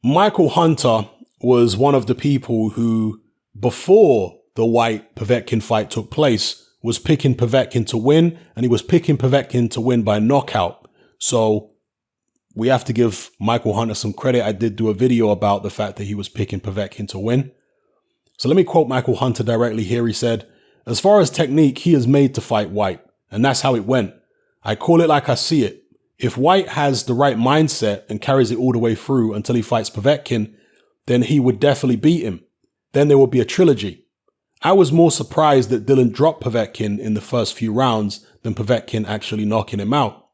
Michael Hunter was one of the people who, before the Whyte Povetkin fight took place, was picking Povetkin to win, and he was picking Povetkin to win by knockout. So we have to give Michael Hunter some credit. I did do a video about the fact that he was picking Povetkin to win. So let me quote Michael Hunter directly here. He said, "As far as technique, he is made to fight Whyte, and that's how it went. I call it like I see it. If Whyte has the right mindset and carries it all the way through until he fights Povetkin, then he would definitely beat him. Then there would be a trilogy. I was more surprised that Dillian dropped Povetkin in the first few rounds than Povetkin actually knocking him out.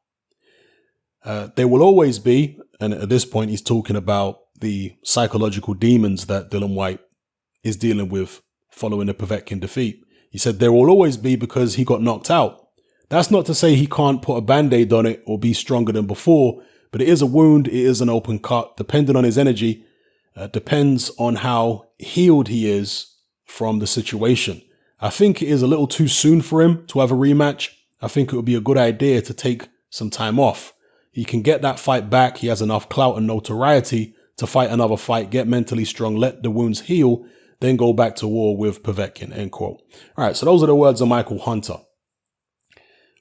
There will always be," and at this point he's talking about the psychological demons that Dillian Whyte is dealing with following the Povetkin defeat. He said, "There will always be because he got knocked out. That's not to say he can't put a band-aid on it or be stronger than before, but it is a wound, it is an open cut. Depending on his energy, depends on how healed he is from the situation. I think it is a little too soon for him to have a rematch. I think it would be a good idea to take some time off. He can get that fight back. He has enough clout and notoriety to fight another fight, get mentally strong, let the wounds heal, then go back to war with Povetkin," end quote. All right, so those are the words of Michael Hunter.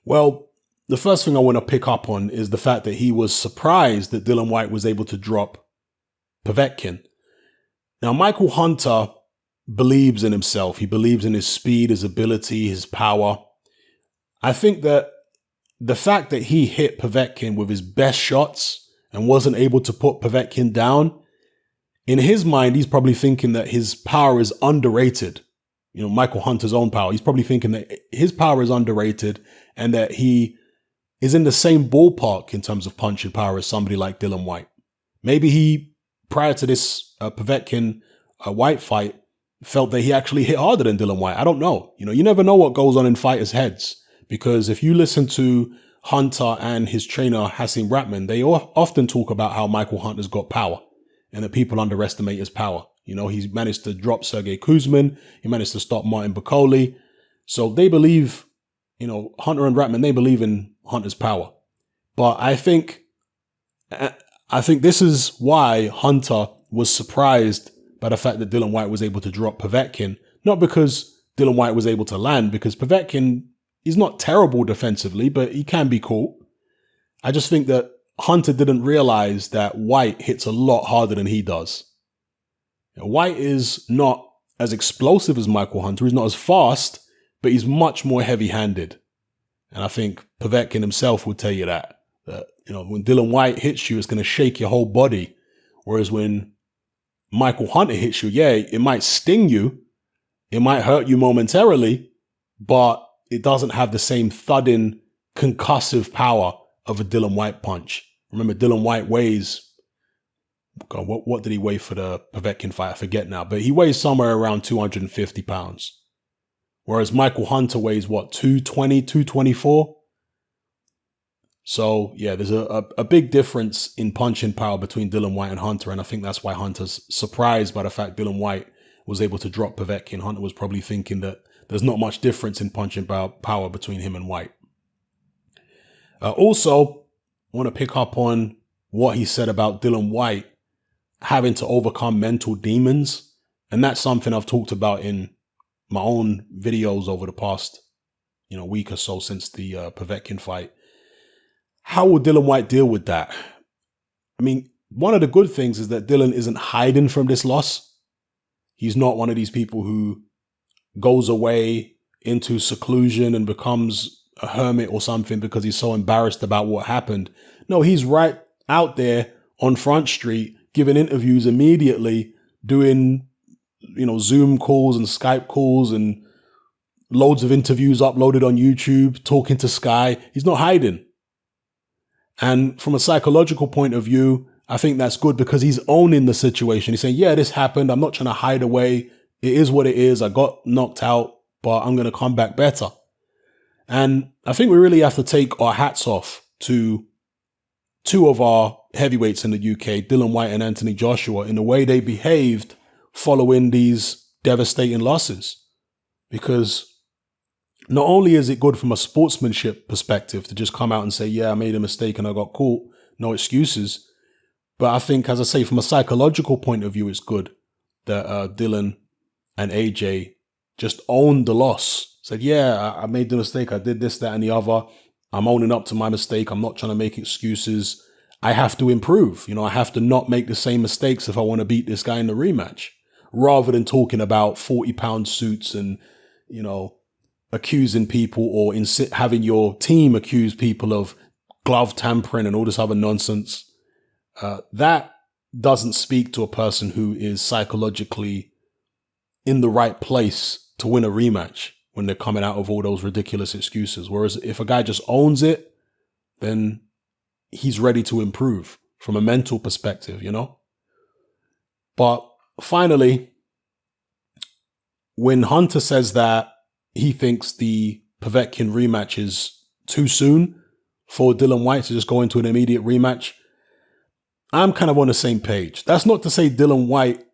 Well, the first thing I want to pick up on is the fact that he was surprised that Dillian Whyte was able to drop Povetkin. Now, Michael Hunter believes in himself. He believes in his speed, his ability, his power. I think that the fact that he hit Povetkin with his best shots and wasn't able to put Povetkin down, in his mind, he's probably thinking that his power is underrated. You know, Michael Hunter's own power. He's probably thinking that his power is underrated and that he is in the same ballpark in terms of punching power as somebody like Dillian Whyte. Maybe he, prior to this Povetkin Whyte fight, felt that he actually hit harder than Dillian Whyte. I don't know. You know, you never know what goes on in fighters' heads, because if you listen to Hunter and his trainer, Hasim Ratman, they often talk about how Michael Hunter's got power and that people underestimate his power. You know, he's managed to drop Sergey Kuzmin. He managed to stop Martin Bakole. So they believe, you know, Hunter and Ratman, they believe in Hunter's power. But I think this is why Hunter was surprised by the fact that Dillian Whyte was able to drop Povetkin. Not because Dillian Whyte was able to land, because Povetkin is not terrible defensively, but he can be caught. I just think that Hunter didn't realize that Whyte hits a lot harder than he does. Whyte is not as explosive as Michael Hunter. He's not as fast, but he's much more heavy-handed. And I think Povetkin himself would tell you that, you know, when Dillian Whyte hits you, it's going to shake your whole body. Whereas when Michael Hunter hits you, yeah, it might sting you. It might hurt you momentarily, but it doesn't have the same thudding, concussive power of a Dillian Whyte punch. Remember, Dillian Whyte weighs, God, what did he weigh for the Povetkin fight? I forget now, but he weighs somewhere around 250 pounds. Whereas Michael Hunter weighs, what, 220, 224? So, yeah, there's a big difference in punching power between Dillian Whyte and Hunter, and I think that's why Hunter's surprised by the fact Dillian Whyte was able to drop Povetkin. Hunter was probably thinking that there's not much difference in punching power between him and Whyte. Also, I want to pick up on what he said about Dillian Whyte having to overcome mental demons. And that's something I've talked about in my own videos over the past, week or so since the Povetkin fight. How will Dillian Whyte deal with that? I mean, one of the good things is that Dillian isn't hiding from this loss. He's not one of these people who goes away into seclusion and becomes a hermit or something because he's so embarrassed about what happened. No, he's right out there on Front Street, giving interviews immediately, doing, Zoom calls and Skype calls and loads of interviews uploaded on YouTube, talking to Sky. He's not hiding. And from a psychological point of view, I think that's good because he's owning the situation. He's saying, yeah, this happened. I'm not trying to hide away. It is what it is. I got knocked out, but I'm going to come back better. And I think we really have to take our hats off to two of our heavyweights in the UK, Dillian Whyte and Anthony Joshua, in the way they behaved following these devastating losses. Because not only is it good from a sportsmanship perspective to just come out and say, yeah, I made a mistake and I got caught, no excuses, But I think, as I say, from a psychological point of view, it's good that Dillian and AJ just owned the loss. Said, yeah, I made the mistake. I did this, that, and the other. I'm owning up to my mistake. I'm not trying to make excuses. I have to improve. I have to not make the same mistakes if I want to beat this guy in the rematch. Rather than talking about 40-pound suits and, accusing people or having your team accuse people of glove tampering and all this other nonsense. That doesn't speak to a person who is psychologically in the right place to win a rematch when they're coming out of all those ridiculous excuses. Whereas if a guy just owns it, then he's ready to improve from a mental perspective, But finally, when Hunter says that he thinks the Povetkin rematch is too soon for Dillian Whyte to just go into an immediate rematch, I'm kind of on the same page. That's not to say Dillian Whyte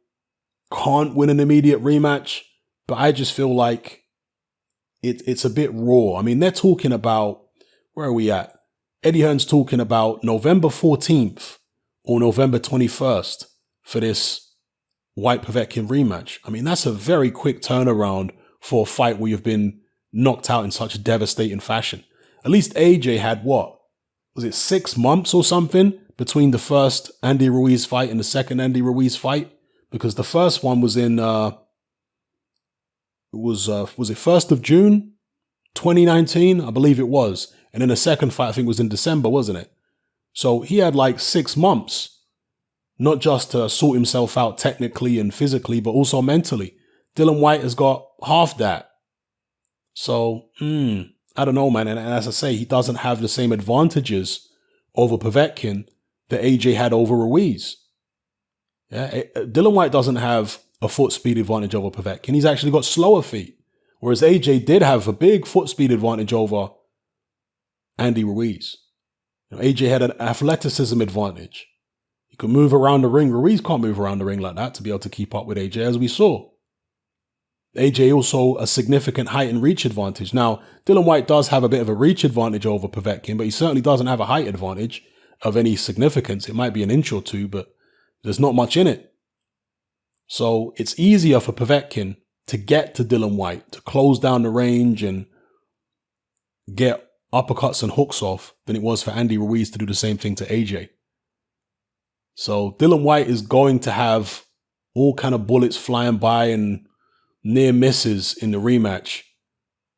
can't win an immediate rematch, but I just feel like it's a bit raw. I mean, they're talking about, where are we at? Eddie Hearn's talking about November 14th or November 21st for this Whyte Povetkin rematch. I mean, that's a very quick turnaround for a fight where you've been knocked out in such a devastating fashion. At least AJ had what? Was it 6 months or something between the first Andy Ruiz fight and the second Andy Ruiz fight? Because the first one was in, was it 1st of June, 2019? I believe it was. And then the second fight, I think, was in December, wasn't it? So he had like 6 months, not just to sort himself out technically and physically, but also mentally. Dillian Whyte has got half that. So, I don't know, man. And as I say, he doesn't have the same advantages over Povetkin that AJ had over Ruiz. Yeah, Dillian Whyte doesn't have a foot speed advantage over Povetkin. He's actually got slower feet. Whereas AJ did have a big foot speed advantage over Andy Ruiz. AJ had an athleticism advantage. He could move around the ring. Ruiz can't move around the ring like that to be able to keep up with AJ, as we saw. AJ also a significant height and reach advantage. Now, Dillian Whyte does have a bit of a reach advantage over Povetkin, but he certainly doesn't have a height advantage of any significance. It might be an inch or two, but there's not much in it. So it's easier for Povetkin to get to Dillian Whyte, to close down the range and get uppercuts and hooks off than it was for Andy Ruiz to do the same thing to AJ. So Dillian Whyte is going to have all kind of bullets flying by and near misses in the rematch.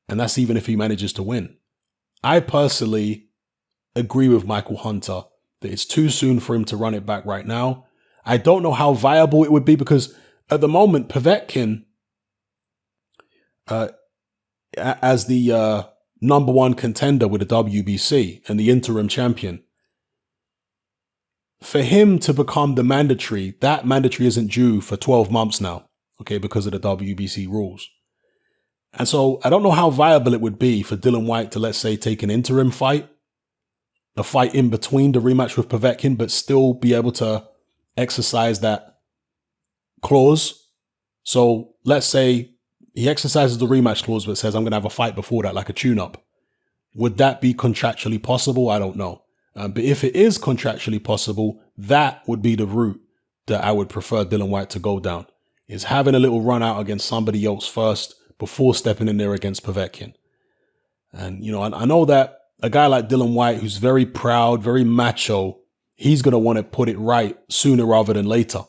And that's even if he manages to win. I personally agree with Michael Hunter that it's too soon for him to run it back right now. I don't know how viable it would be because at the moment, Povetkin, as the number one contender with the WBC and the interim champion, for him to become the mandatory, that mandatory isn't due for 12 months now, okay, because of the WBC rules. And so I don't know how viable it would be for Dillian Whyte to, let's say, take an interim fight, a fight in between the rematch with Povetkin, but still be able to exercise that clause. So let's say he exercises the rematch clause, but says, I'm going to have a fight before that, like a tune-up. Would that be contractually possible? I don't know. But if it is contractually possible, that would be the route that I would prefer Dillian Whyte to go down, is having a little run out against somebody else first before stepping in there against Povetkin. And, I know that a guy like Dillian Whyte, who's very proud, very macho, he's going to want to put it right sooner rather than later.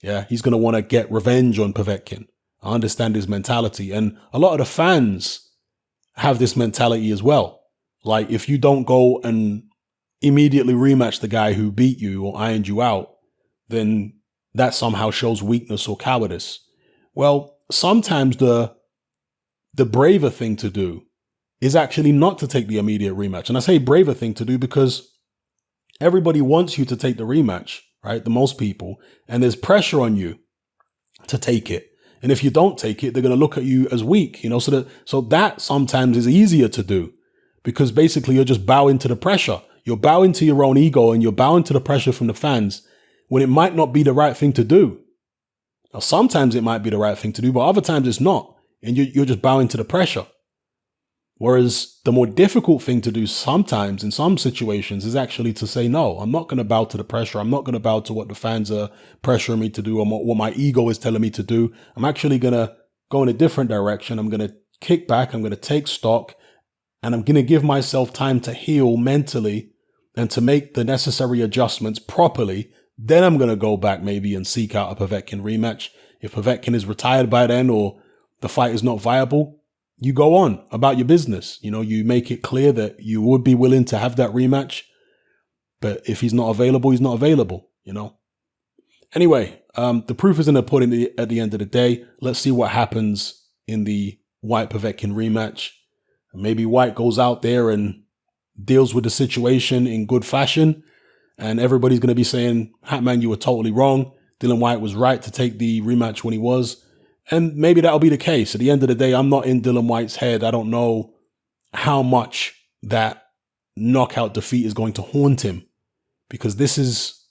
Yeah, he's going to want to get revenge on Povetkin. I understand his mentality. And a lot of the fans have this mentality as well. Like, if you don't go and immediately rematch the guy who beat you or ironed you out, then that somehow shows weakness or cowardice. Well, sometimes the braver thing to do is actually not to take the immediate rematch. And I say braver thing to do because everybody wants you to take the rematch, right? The most people. And there's pressure on you to take it. And if you don't take it, they're going to look at you as weak, so that sometimes is easier to do because basically you're just bowing to the pressure. You're bowing to your own ego and you're bowing to the pressure from the fans when it might not be the right thing to do. Now, sometimes it might be the right thing to do, but other times it's not. And you're just bowing to the pressure. Whereas the more difficult thing to do sometimes in some situations is actually to say, no, I'm not going to bow to the pressure. I'm not going to bow to what the fans are pressuring me to do or what my ego is telling me to do. I'm actually going to go in a different direction. I'm going to kick back. I'm going to take stock, and I'm going to give myself time to heal mentally and to make the necessary adjustments properly. Then I'm going to go back maybe and seek out a Povetkin rematch. If Povetkin is retired by then or the fight is not viable, you go on about your business. You make it clear that you would be willing to have that rematch. But if he's not available, he's not available, Anyway, the proof is in the pudding at the end of the day. Let's see what happens in the Whyte-Povetkin rematch. Maybe Whyte goes out there and deals with the situation in good fashion, and everybody's going to be saying, Hatman, you were totally wrong. Dillian Whyte was right to take the rematch when he was. And maybe that'll be the case. At the end of the day, I'm not in Dillian Whyte's head. I don't know how much that knockout defeat is going to haunt him, because this is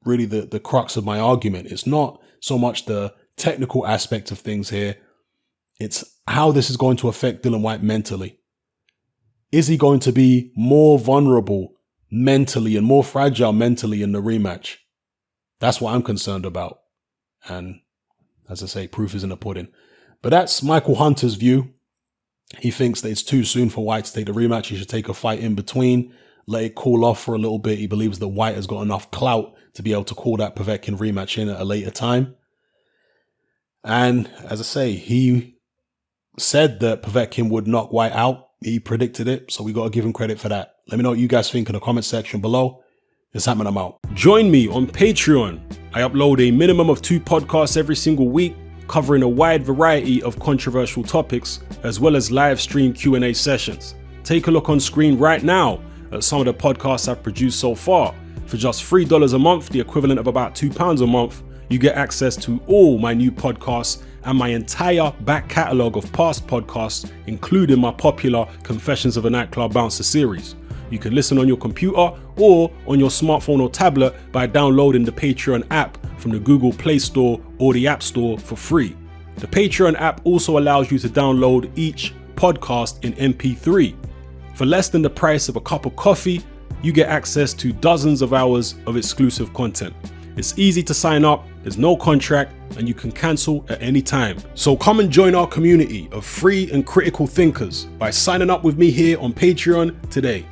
really the crux of my argument. It's not so much the technical aspect of things here. It's how this is going to affect Dillian Whyte mentally. Is he going to be more vulnerable mentally and more fragile mentally in the rematch? That's what I'm concerned about. And as I say, proof is in the pudding. But that's Michael Hunter's view. He thinks that it's too soon for Whyte to take the rematch. He should take a fight in between, let it cool off for a little bit. He believes that Whyte has got enough clout to be able to call that Povetkin rematch in at a later time. And as I say, he said that Povetkin would knock Whyte out. He predicted it, so we got to give him credit for that. Let me know what you guys think in the comment section below. It's happening, I'm out. Join me on Patreon. I upload a minimum of 2 podcasts every single week, covering a wide variety of controversial topics, as well as live stream Q&A sessions. Take a look on screen right now at some of the podcasts I've produced so far. For just $3 a month, the equivalent of about £2 a month, you get access to all my new podcasts and my entire back catalogue of past podcasts, including my popular Confessions of a Nightclub Bouncer series. You can listen on your computer or on your smartphone or tablet by downloading the Patreon app from the Google Play Store or the App Store for free. The Patreon app also allows you to download each podcast in MP3. For less than the price of a cup of coffee, you get access to dozens of hours of exclusive content. It's easy to sign up, there's no contract, and you can cancel at any time. So come and join our community of free and critical thinkers by signing up with me here on Patreon today.